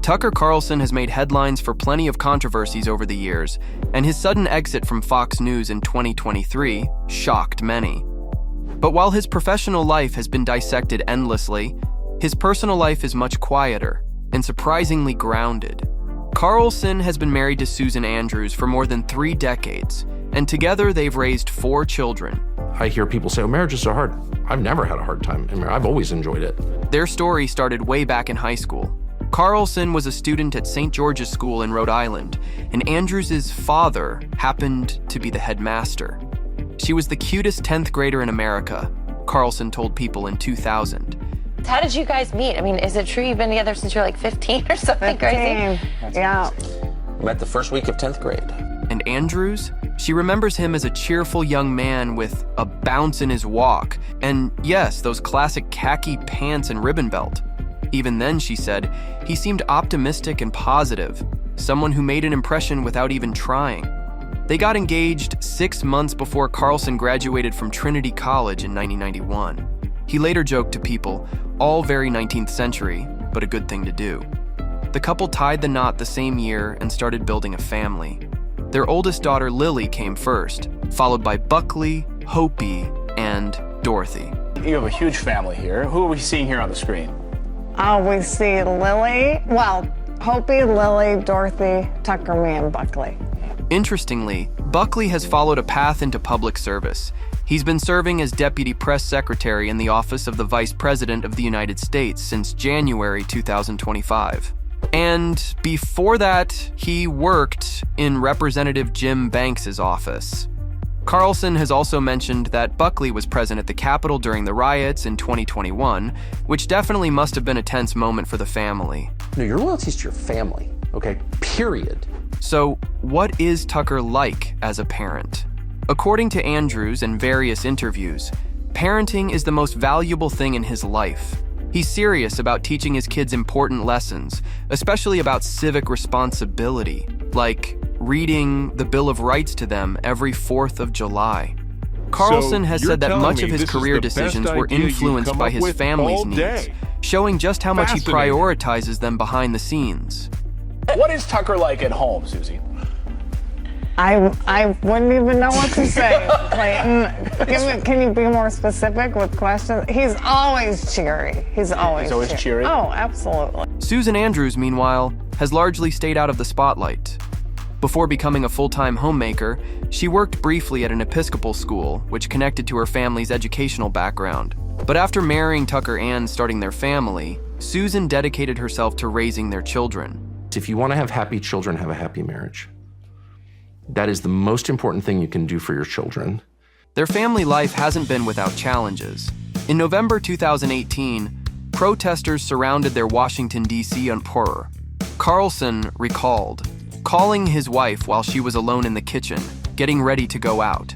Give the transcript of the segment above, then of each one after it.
Tucker Carlson has made headlines for plenty of controversies over the years, and his sudden exit from Fox News in 2023 shocked many. But while his professional life has been dissected endlessly, his personal life is much quieter and surprisingly grounded. Carlson has been married to Susan Andrews for more than 3 decades, and together they've raised 4 children. I hear people say, oh, marriage is so hard. I've never had a hard time. I've always enjoyed it. Their story started way back in high school. Carlson was a student at St. George's School in Rhode Island, and Andrews' father happened to be the headmaster. She was the cutest 10th grader in America, Carlson told People in 2000. How did you guys meet? I mean, is it true you've been together since you're like 15 or something 15. crazy? Yeah. Met the first week of 10th grade. And Andrews? She remembers him as a cheerful young man with a bounce in his walk, and yes, those classic khaki pants and ribbon belt. Even then, she said, he seemed optimistic and positive, someone who made an impression without even trying. They got engaged 6 months before Carlson graduated from Trinity College in 1991. He later joked to People, all very 19th century, but a good thing to do. The couple tied the knot the same year and started building a family. Their oldest daughter, Lily, came first, followed by Buckley, Hopi, and Dorothy. You have a huge family here. Who are we seeing here on the screen? We see Lily, Hopi, Lily, Dorothy, Tucker, me, and Buckley. Interestingly, Buckley has followed a path into public service. He's been serving as Deputy Press Secretary in the Office of the Vice President of the United States since January 2025. And before that, he worked in Representative Jim Banks's office. Carlson has also mentioned that Buckley was present at the Capitol during the riots in 2021, which definitely must have been a tense moment for the family. No, your loyalty is to your family, okay? Period. So, what is Tucker like as a parent? According to Andrews and various interviews, parenting is the most valuable thing in his life. He's serious about teaching his kids important lessons, especially about civic responsibility, like reading the Bill of Rights to them every 4th of July. Carlson has said that much of his career decisions were influenced by his family's needs, showing just how much he prioritizes them behind the scenes. What is Tucker like at home, Susie? I wouldn't even know what to say, Clayton. Can you be more specific with questions? He's always cheery. He's always cheery? Oh, absolutely. Susan Andrews, meanwhile, has largely stayed out of the spotlight. Before becoming a full-time homemaker, she worked briefly at an Episcopal school, which connected to her family's educational background. But after marrying Tucker and starting their family, Susan dedicated herself to raising their children. If you want to have happy children, have a happy marriage. That is the most important thing you can do for your children. Their family life hasn't been without challenges. In November 2018, protesters surrounded their Washington, D.C. employer. Carlson recalled, calling his wife while she was alone in the kitchen, getting ready to go out.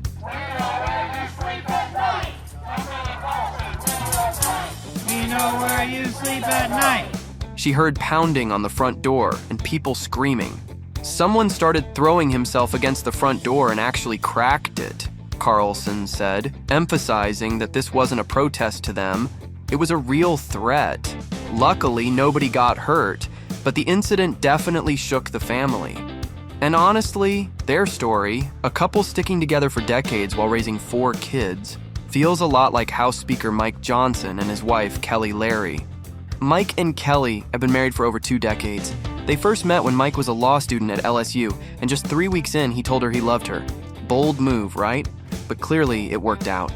You know where you sleep at night. She heard pounding on the front door and people screaming. Someone started throwing himself against the front door and actually cracked it, Carlson said, emphasizing that this wasn't a protest to them. It was a real threat. Luckily, nobody got hurt, but the incident definitely shook the family. And honestly, their story, a couple sticking together for decades while raising 4 kids, feels a lot like House Speaker Mike Johnson and his wife, Kelly Larry. Mike and Kelly have been married for over 2 decades. They first met when Mike was a law student at LSU, and just 3 weeks in, he told her he loved her. Bold move, right? But clearly, it worked out.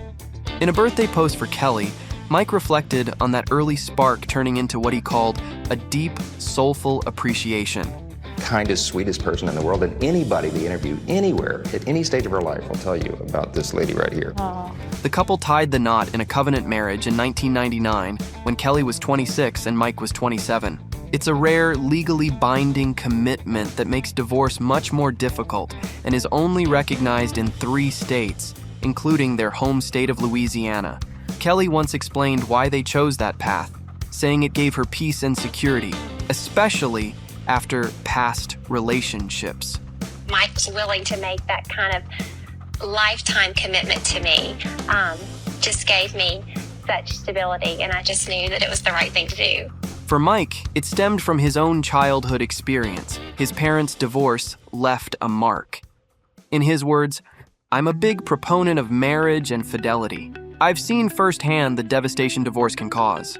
In a birthday post for Kelly, Mike reflected on that early spark turning into what he called a deep, soulful appreciation. Kindest, sweetest person in the world, and anybody we interview anywhere at any stage of our life will tell you about this lady right here. Oh. The couple tied the knot in a covenant marriage in 1999 when Kelly was 26 and Mike was 27. It's a rare, legally binding commitment that makes divorce much more difficult and is only recognized in 3 states, including their home state of Louisiana. Kelly once explained why they chose that path, saying it gave her peace and security, especially after past relationships. Mike was willing to make that kind of lifetime commitment to me, just gave me such stability, and I just knew that it was the right thing to do. For Mike, it stemmed from his own childhood experience. His parents' divorce left a mark. In his words, "I'm a big proponent of marriage and fidelity. I've seen firsthand the devastation divorce can cause."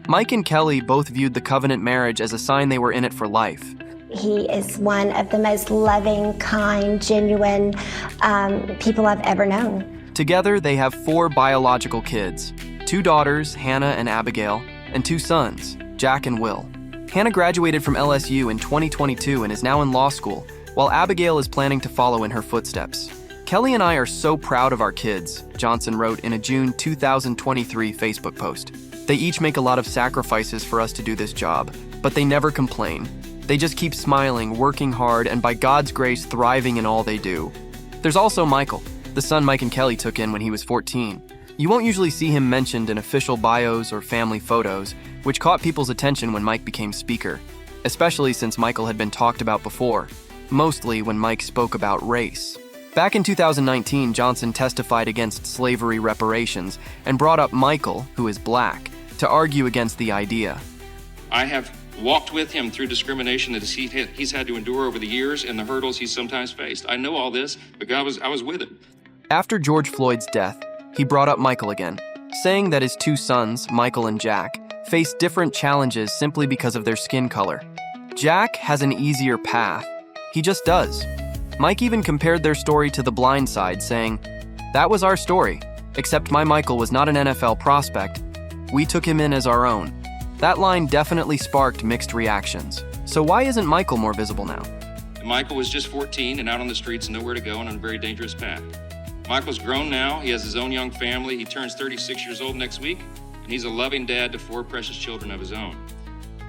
Mike and Kelly both viewed the covenant marriage as a sign they were in it for life. He is one of the most loving, kind, genuine people I've ever known. Together, they have 4 biological kids, 2 daughters, Hannah and Abigail, and 2 sons, Jack and Will. Hannah graduated from LSU in 2022 and is now in law school, while Abigail is planning to follow in her footsteps. "Kelly and I are so proud of our kids," Johnson wrote in a June 2023 Facebook post. "They each make a lot of sacrifices for us to do this job, but they never complain. They just keep smiling, working hard, and by God's grace, thriving in all they do." There's also Michael, the son Mike and Kelly took in when he was 14. You won't usually see him mentioned in official bios or family photos, which caught people's attention when Mike became speaker, especially since Michael had been talked about before, mostly when Mike spoke about race. Back in 2019, Johnson testified against slavery reparations and brought up Michael, who is black, to argue against the idea. "I have walked with him through discrimination that he's had to endure over the years and the hurdles he's sometimes faced. I know all this because I was with him." After George Floyd's death, he brought up Michael again, saying that his 2 sons, Michael and Jack, faced different challenges simply because of their skin color. Jack has an easier path. He just does. Mike even compared their story to The Blind Side, saying, "That was our story, except my Michael was not an NFL prospect. We took him in as our own." That line definitely sparked mixed reactions. So why isn't Michael more visible now? Michael was just 14 and out on the streets, nowhere to go, and on a very dangerous path. Michael's grown now. He has his own young family. He turns 36 years old next week, and he's a loving dad to 4 precious children of his own.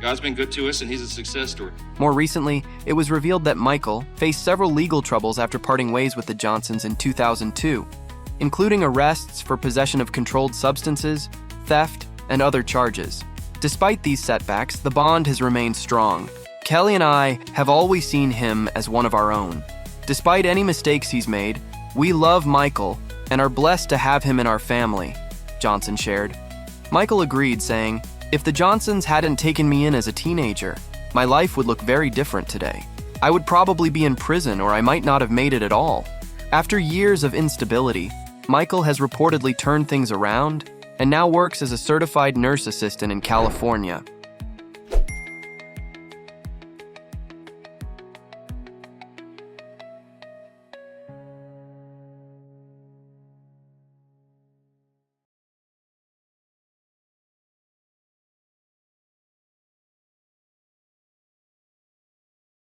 God's been good to us, and he's a success story. More recently, it was revealed that Michael faced several legal troubles after parting ways with the Johnsons in 2002, including arrests for possession of controlled substances, theft, and other charges. Despite these setbacks, the bond has remained strong. "Kelly and I have always seen him as one of our own. Despite any mistakes he's made, we love Michael and are blessed to have him in our family," Johnson shared. Michael agreed, saying, "If the Johnsons hadn't taken me in as a teenager, my life would look very different today. I would probably be in prison or I might not have made it at all." After years of instability, Michael has reportedly turned things around and now works as a certified nurse assistant in California.